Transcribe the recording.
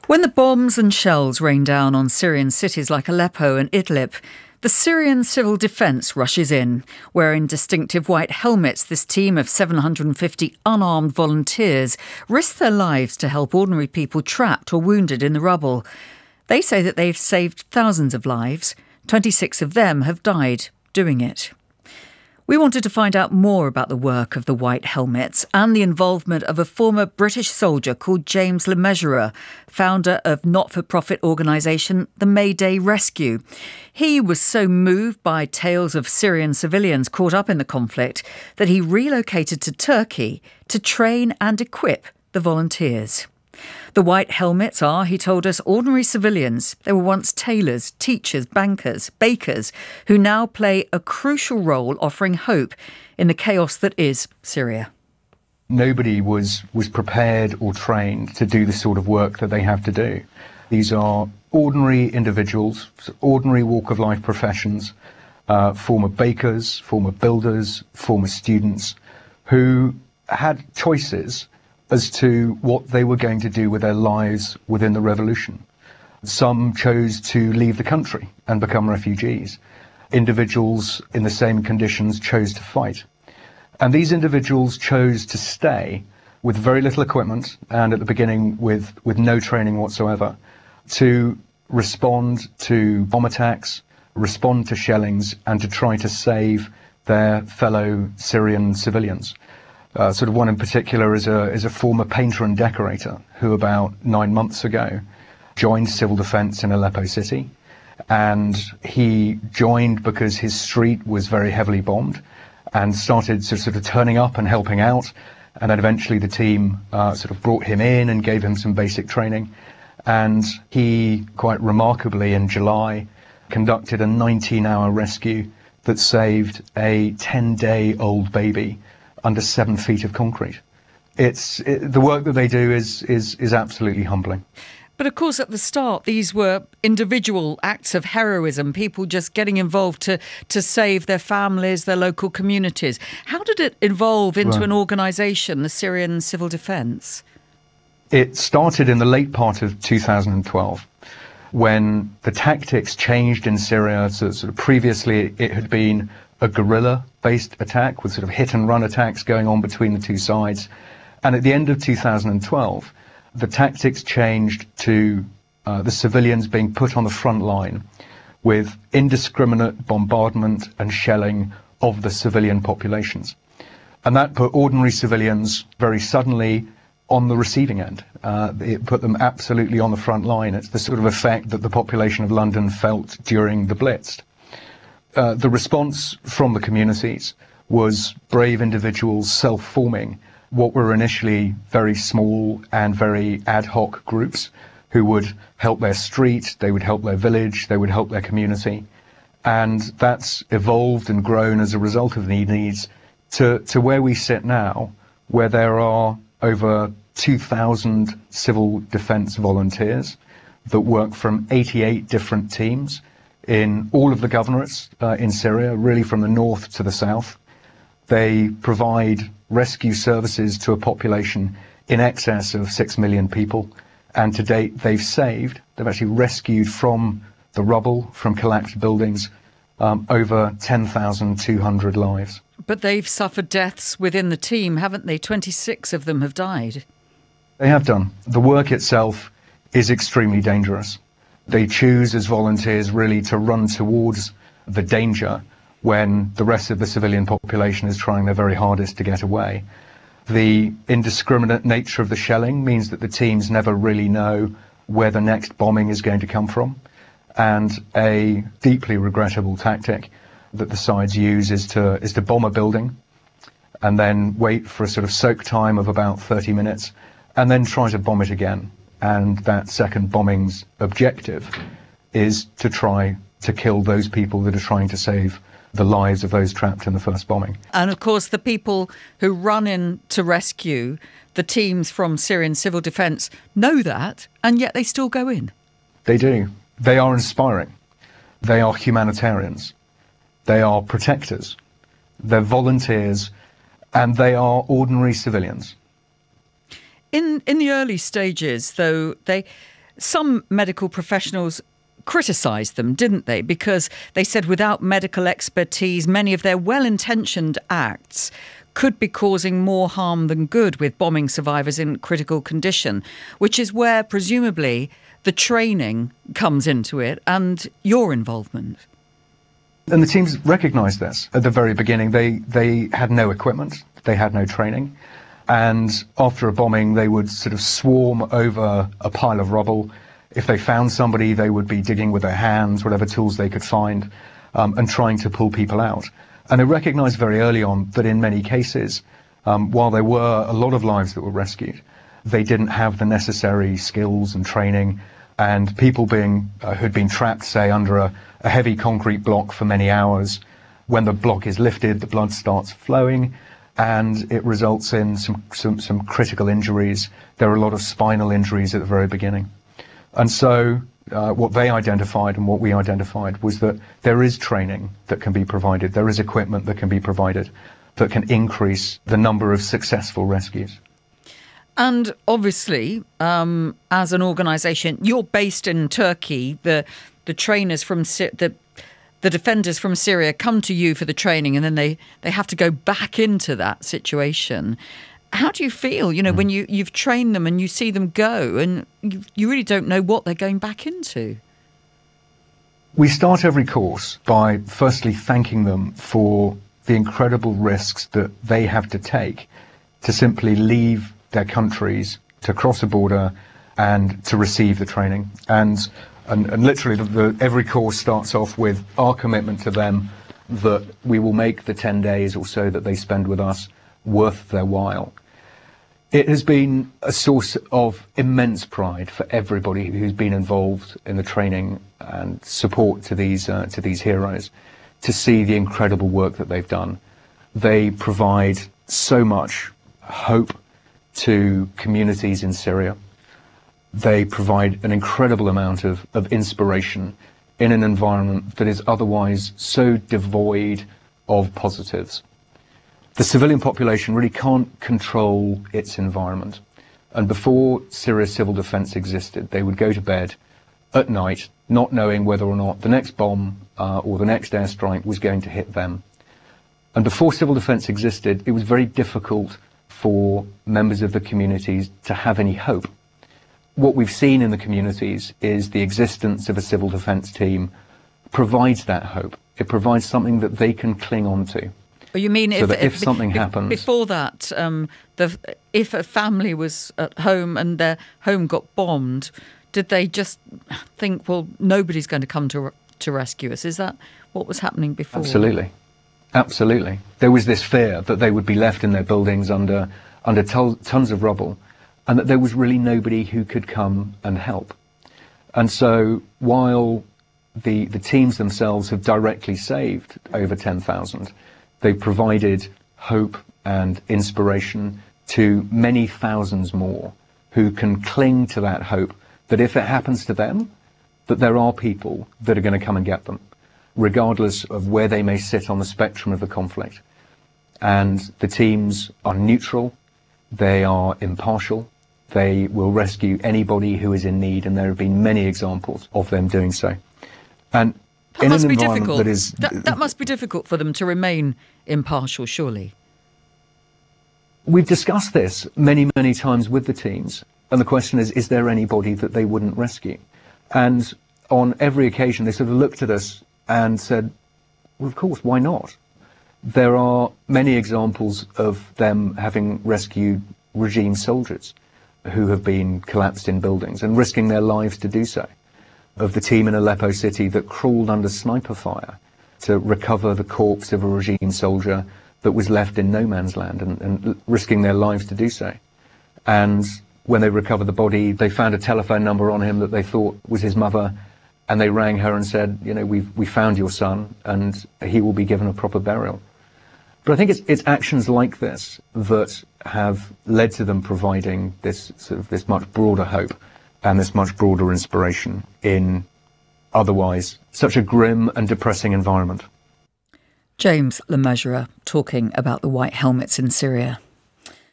When the bombs and shells rain down on Syrian cities like Aleppo and Idlib, the Syrian civil defence rushes in. Wearing distinctive white helmets, this team of 750 unarmed volunteers risk their lives to help ordinary people trapped or wounded in the rubble. They say that they've saved thousands of lives. 26 of them have died doing it. We wanted to find out more about the work of the White Helmets and the involvement of a former British soldier called James Mesurier, founder of not-for-profit organisation the Mayday Rescue. He was so moved by tales of Syrian civilians caught up in the conflict that he relocated to Turkey to train and equip the volunteers. The White Helmets are, he told us, ordinary civilians. They were once tailors, teachers, bankers, bakers, who now play a crucial role offering hope in the chaos that is Syria. Nobody was prepared or trained to do the sort of work that they have to do. These are ordinary individuals, ordinary walk of life professions, former bakers, former builders, former students, who had choices as to what they were going to do with their lives within the revolution. Some chose to leave the country and become refugees. Individuals in the same conditions chose to fight. And these individuals chose to stay with very little equipment and at the beginning with no training whatsoever to respond to bomb attacks, respond to shellings, and to try to save their fellow Syrian civilians. One in particular is a former painter and decorator who about 9 months ago joined civil defence in Aleppo city, and he joined because his street was very heavily bombed and started sort of turning up and helping out, and then eventually the team brought him in and gave him some basic training, and he quite remarkably in July conducted a 19-hour rescue that saved a 10-day-old baby under 7 feet of concrete. The work that they do is absolutely humbling. But of course, at the start, these were individual acts of heroism, people just getting involved to save their families, their local communities. How did it evolve into an organisation, the Syrian Civil Defence? It started in the late part of 2012, when the tactics changed in Syria. So previously, it had been a guerrilla-based attack with sort of hit-and-run attacks going on between the two sides. And at the end of 2012, the tactics changed to the civilians being put on the front line with indiscriminate bombardment and shelling of the civilian populations. And that put ordinary civilians very suddenly on the receiving end. It put them absolutely on the front line. It's the sort of effect that the population of London felt during the Blitz. The response from the communities was brave individuals self-forming what were initially very small and very ad hoc groups who would help their street, they would help their village, they would help their community. And that's evolved and grown as a result of the needs to where we sit now, where there are over 2,000 civil defence volunteers that work from 88 different teams in all of the governorates in Syria, really from the north to the south. They provide rescue services to a population in excess of 6 million people. And to date, they've actually rescued from the rubble, from collapsed buildings, over 10,200 lives. But they've suffered deaths within the team, haven't they? 26 of them have died. They have done. The work itself is extremely dangerous. They choose as volunteers really to run towards the danger when the rest of the civilian population is trying their very hardest to get away. The indiscriminate nature of the shelling means that the teams never really know where the next bombing is going to come from. And a deeply regrettable tactic that the sides use is to bomb a building and then wait for a sort of soak time of about 30 minutes and then try to bomb it again. And that second bombing's objective is to try to kill those people that are trying to save the lives of those trapped in the first bombing. And of course, the people who run in to rescue, the teams from Syrian Civil Defence, know that, and yet they still go in. They do. They are inspiring. They are humanitarians. They are protectors. They're volunteers, and they are ordinary civilians. In the early stages, though, some medical professionals criticised them, didn't they? Because they said without medical expertise, many of their well-intentioned acts could be causing more harm than good with bombing survivors in critical condition, which is where presumably the training comes into it and your involvement. And the teams recognised this at the very beginning. They had no equipment, they had no training, and after a bombing they would sort of swarm over a pile of rubble. If they found somebody, they would be digging with their hands, whatever tools they could find, and trying to pull people out. And they recognised very early on that in many cases, while there were a lot of lives that were rescued, they didn't have the necessary skills and training, and people who'd been trapped, say, under a heavy concrete block for many hours, when the block is lifted, the blood starts flowing, and it results in some critical injuries. There are a lot of spinal injuries at the very beginning. And so what they identified and what we identified was that there is training that can be provided, there is equipment that can be provided that can increase the number of successful rescues. And obviously, as an organisation, you're based in Turkey. The trainers from the defenders from Syria come to you for the training, and then they have to go back into that situation. How do you feel, when you've trained them and you see them go and you really don't know what they're going back into? We start every course by firstly thanking them for the incredible risks that they have to take to simply leave their countries, to cross a border and to receive the training. And literally every course starts off with our commitment to them that we will make the 10 days or so that they spend with us worth their while. It has been a source of immense pride for everybody who's been involved in the training and support to these heroes to see the incredible work that they've done. They provide so much hope to communities in Syria. They provide an incredible amount of inspiration in an environment that is otherwise so devoid of positives. The civilian population really can't control its environment. And before Syria's civil defence existed, they would go to bed at night not knowing whether or not the next bomb or the next airstrike was going to hit them. And before civil defence existed, it was very difficult for members of the communities to have any hope. What we've seen in the communities is the existence of a civil defence team provides that hope. It provides something that they can cling on to. You mean so if something happens before that, if a family was at home and their home got bombed, did they just think, well, nobody's going to come to rescue us? Is that what was happening before? Absolutely. There was this fear that they would be left in their buildings under tons of rubble, and that there was really nobody who could come and help. And so while the teams themselves have directly saved over 10,000, they provided hope and inspiration to many thousands more who can cling to that hope that if it happens to them, that there are people that are going to come and get them, regardless of where they may sit on the spectrum of the conflict. And the teams are neutral, they are impartial, they will rescue anybody who is in need, and there have been many examples of them doing so. And that must be difficult. That must be difficult for them to remain impartial, surely. We've discussed this many, many times with the teams, and the question is there anybody that they wouldn't rescue? And on every occasion, they sort of looked at us and said, well, of course, why not? There are many examples of them having rescued regime soldiers who have been collapsed in buildings and risking their lives to do so. Of the team in Aleppo city that crawled under sniper fire to recover the corpse of a regime soldier that was left in no man's land and risking their lives to do so. And when they recovered the body, they found a telephone number on him that they thought was his mother, and they rang her and said, we found your son and he will be given a proper burial. But I think it's actions like this that have led to them providing this much broader hope and this much broader inspiration in otherwise such a grim and depressing environment. James Mesurier talking about the white helmets in Syria.